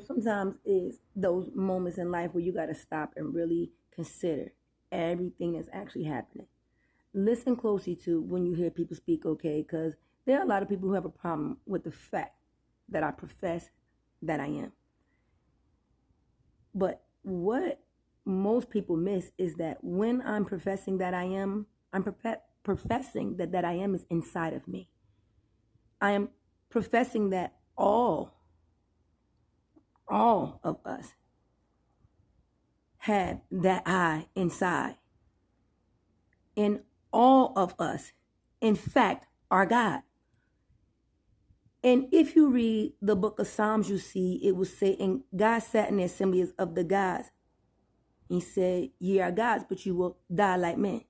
sometimes is those moments in life where you got to stop and really consider everything that's actually happening. Listen closely to when you hear people speak, okay? Because there are a lot of people who have a problem with the fact that I profess that I am. But what most people miss is that when I'm professing that I am, I'm professing that I am is inside of me. I am professing that all of us have that I inside. And all of us, in fact, are God. And if you read the book of Psalms, you see it will say, and God sat in the assemblies of the gods. He said, ye are gods, but you will die like men.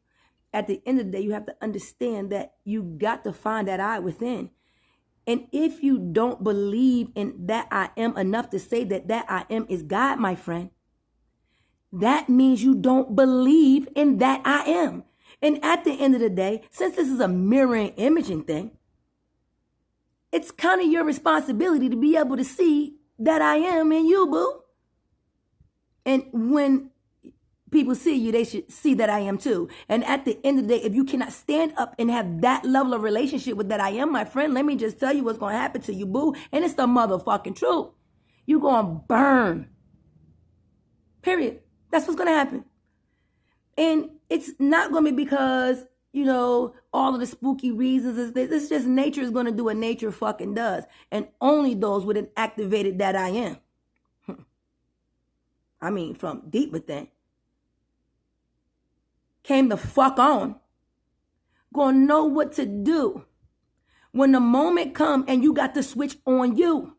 At the end of the day, you have to understand that you got to find that I within. And if you don't believe in that I am enough to say that I am is God, my friend, that means you don't believe in that I am. And at the end of the day, since this is a mirroring imaging thing, it's kind of your responsibility to be able to see that I am in you, boo. And when people see you, they should see that I am too. And at the end of the day, if you cannot stand up and have that level of relationship with that I am, my friend, let me just tell you what's going to happen to you, boo. And it's the motherfucking truth. You're going to burn. Period. That's what's going to happen. And it's not going to be because, all of the spooky reasons is this. It's just nature is going to do what nature fucking does. And only those with an activated that I am. I mean, from deep within. Came the fuck on. Gonna know what to do when the moment come and you got to switch on you.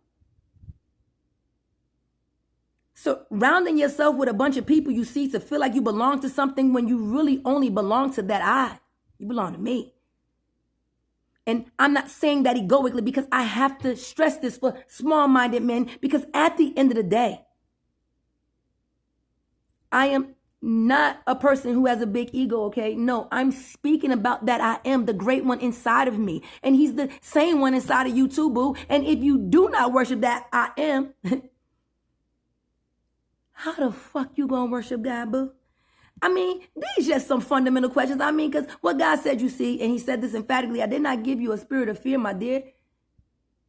Surrounding yourself with a bunch of people you see to feel like you belong to something when you really only belong to that I. You belong to me. And I'm not saying that egoically because I have to stress this for small-minded men, because at the end of the day, I am not a person who has a big ego, okay? No, I'm speaking about that I am the great one inside of me. And he's the same one inside of you too, boo. And if you do not worship that I am, how the fuck you gonna worship God, boo? I mean, these just some fundamental questions. I mean, because what God said, you see, and he said this emphatically, I did not give you a spirit of fear, my dear,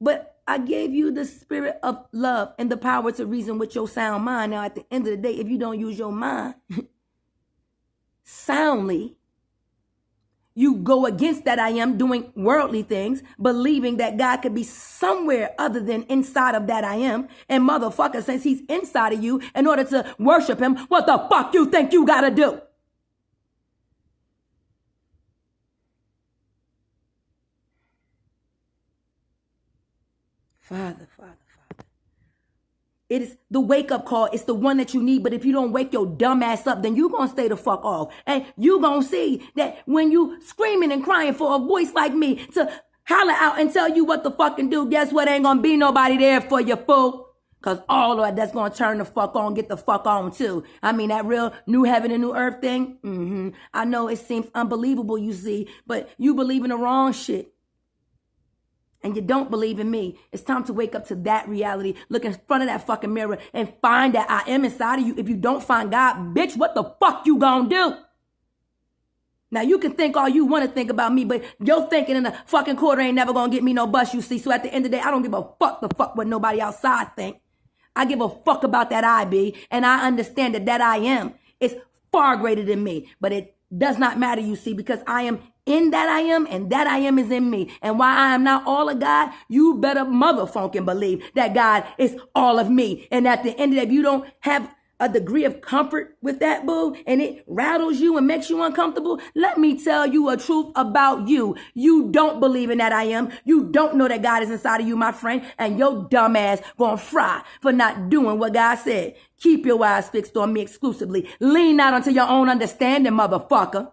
but I gave you the spirit of love and the power to reason with your sound mind. Now, at the end of the day, if you don't use your mind soundly, you go against that I am doing worldly things, believing that God could be somewhere other than inside of that I am. And motherfucker, since he's inside of you, in order to worship him, what the fuck you think you gotta do? Father. It is the wake-up call. It's the one that you need. But if you don't wake your dumb ass up, then you going to stay the fuck off. And you going to see that when you screaming and crying for a voice like me to holler out and tell you what to fucking do, guess what? Ain't going to be nobody there for you, fool. Because all of that's going to turn the fuck on, get the fuck on too. I mean, that real new heaven and new earth thing. I know it seems unbelievable, you see, but you believe in the wrong shit. And you don't believe in me. It's time to wake up to that reality. Look in front of that fucking mirror and find that I am inside of you. If you don't find God, bitch, what the fuck you gonna do? Now, you can think all you want to think about me, but your thinking in the fucking quarter ain't never gonna get me no bus, you see. So at the end of the day, I don't give a fuck the fuck what nobody outside think. I give a fuck about that I be, and I understand that I am is far greater than me. But it does not matter, you see, because I am in that I am, and that I am is in me. And while I am not all of God, you better motherfucking believe that God is all of me. And at the end of the day, if you don't have a degree of comfort with that, boo, and it rattles you and makes you uncomfortable, let me tell you a truth about you. You don't believe in that I am. You don't know that God is inside of you, my friend, and your dumb ass gonna fry for not doing what God said. Keep your eyes fixed on me exclusively. Lean not onto your own understanding, motherfucker.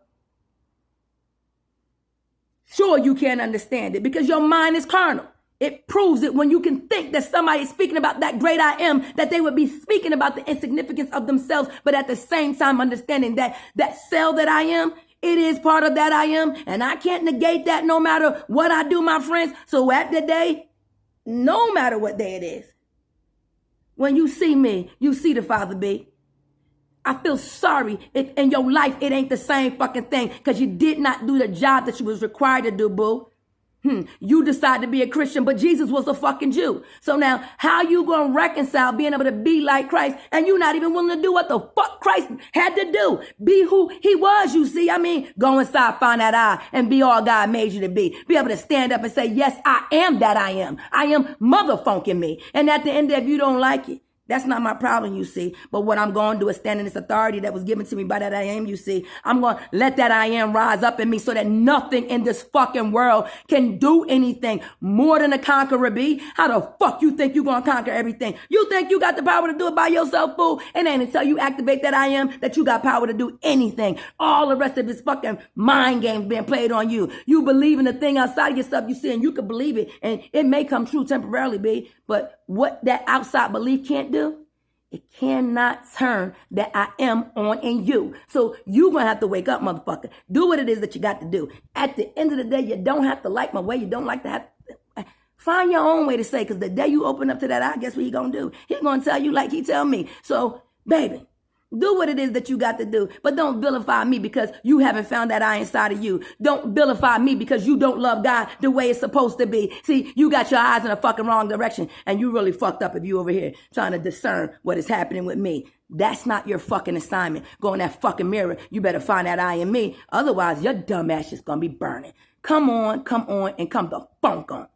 Sure, you can't understand it because your mind is carnal. It proves it when you can think that somebody is speaking about that great I am, that they would be speaking about the insignificance of themselves, but at the same time understanding that that cell that I am, it is part of that I am, and I can't negate that no matter what I do, my friends. So at the day, no matter what day it is, When you see me, you see the Father, B. I feel sorry if in your life it ain't the same fucking thing because you did not do the job that you was required to do, boo. You decided to be a Christian, but Jesus was a fucking Jew. So now, how you gonna reconcile being able to be like Christ and you not even willing to do what the fuck Christ had to do? Be who he was, you see? I mean, go inside, find that eye, and be all God made you to be. Be able to stand up and say, yes, I am that I am. I am motherfunking me. And at the end, if you don't like it, that's not my problem, you see. But what I'm going to do is stand in this authority that was given to me by that I am, you see. I'm going to let that I am rise up in me so that nothing in this fucking world can do anything more than a conqueror be. How the fuck you think you going to conquer everything? You think you got the power to do it by yourself, fool? It ain't until you activate that I am that you got power to do anything. All the rest of this fucking mind games being played on you. You believe in the thing outside of yourself you see, and you can believe it. And it may come true temporarily, B. But what that outside belief can't do, it cannot turn that I am on in you. So you're going to have to wake up, motherfucker. Do what it is that you got to do. At the end of the day, you don't have to like my way. You don't like to have to. Find your own way to say, because the day you open up to that, I guess what he going to do? He going to tell you like he tell me. So, baby, do what it is that you got to do. But don't vilify me because you haven't found that eye inside of you. Don't vilify me because you don't love God the way it's supposed to be. See, you got your eyes in the fucking wrong direction. And you really fucked up if you over here trying to discern what is happening with me. That's not your fucking assignment. Go in that fucking mirror. You better find that eye in me. Otherwise, your dumb ass is going to be burning. Come on, and come the funk on.